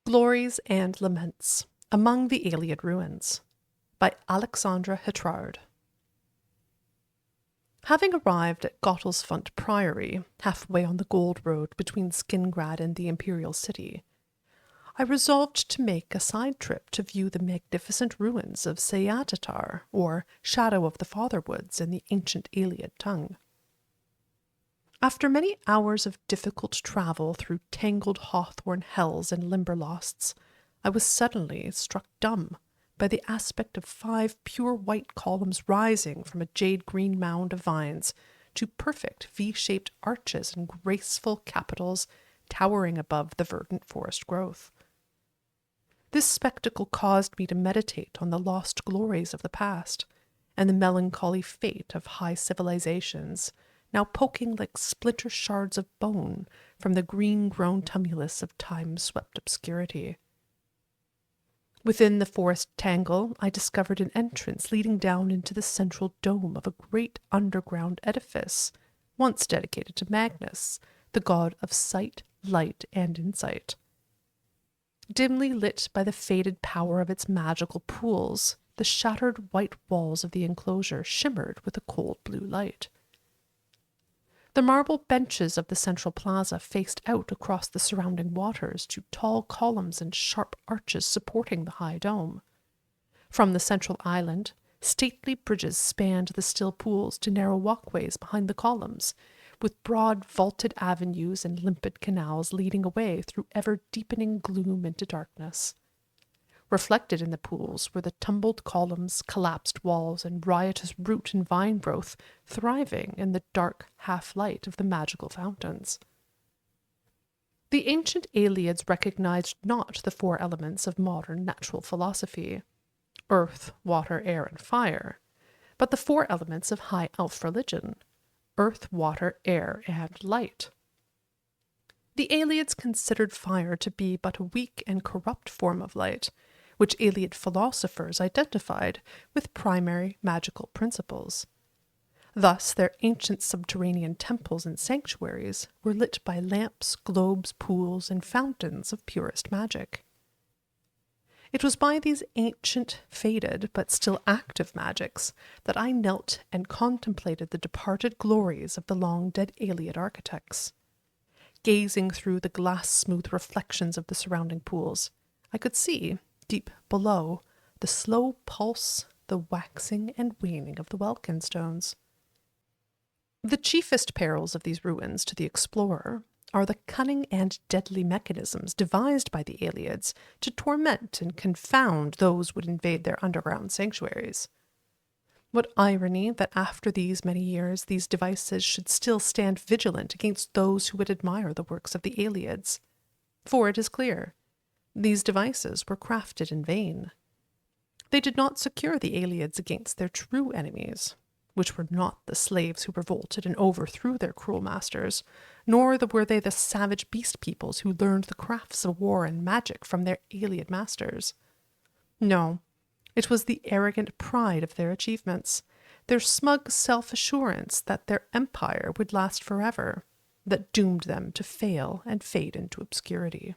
Glories and Laments Among the Aloud Ruins by Alexandra Hitrard. Having arrived at Gottlesfont Priory, halfway on the Gold Road between Skingrad and the Imperial City, I resolved to make a side trip to view the magnificent ruins of Seatatar, or Shadow of the Fatherwoods in the ancient Aloud tongue. After many hours of difficult travel through tangled hawthorn hells and limberlosts, I was suddenly struck dumb by the aspect of 5 pure white columns rising from a jade-green mound of vines to perfect V-shaped arches and graceful capitals towering above the verdant forest growth. This spectacle caused me to meditate on the lost glories of the past and the melancholy fate of high civilizations, now poking like splinter shards of bone from the green-grown tumulus of time-swept obscurity. Within the forest tangle, I discovered an entrance leading down into the central dome of a great underground edifice, once dedicated to Magnus, the god of sight, light, and insight. Dimly lit by the faded power of its magical pools, the shattered white walls of the enclosure shimmered with a cold blue light. The marble benches of the central plaza faced out across the surrounding waters to tall columns and sharp arches supporting the high dome. From the central island, stately bridges spanned the still pools to narrow walkways behind the columns, with broad vaulted avenues and limpid canals leading away through ever-deepening gloom into darkness. Reflected in the pools were the tumbled columns, collapsed walls, and riotous root and vine growth thriving in the dark half-light of the magical fountains. The ancient Aloids recognized not the 4 elements of modern natural philosophy, earth, water, air, and fire, but the 4 elements of high elf religion, earth, water, air, and light. The Aloids considered fire to be but a weak and corrupt form of light, which Aloud philosophers identified with primary magical principles. Thus, their ancient subterranean temples and sanctuaries were lit by lamps, globes, pools, and fountains of purest magic. It was by these ancient, faded, but still active magics that I knelt and contemplated the departed glories of the long-dead Aloud architects. Gazing through the glass-smooth reflections of the surrounding pools, I could see, deep below, the slow pulse, the waxing and waning of the welkin stones. The chiefest perils of these ruins to the explorer are the cunning and deadly mechanisms devised by the Aloids to torment and confound those who would invade their underground sanctuaries. What irony that after these many years these devices should still stand vigilant against those who would admire the works of the Aloids. For it is clear, these devices were crafted in vain. They did not secure the Aloids against their true enemies, which were not the slaves who revolted and overthrew their cruel masters, nor were they the savage beast peoples who learned the crafts of war and magic from their Aloud masters. No, it was the arrogant pride of their achievements, their smug self-assurance that their empire would last forever, that doomed them to fail and fade into obscurity.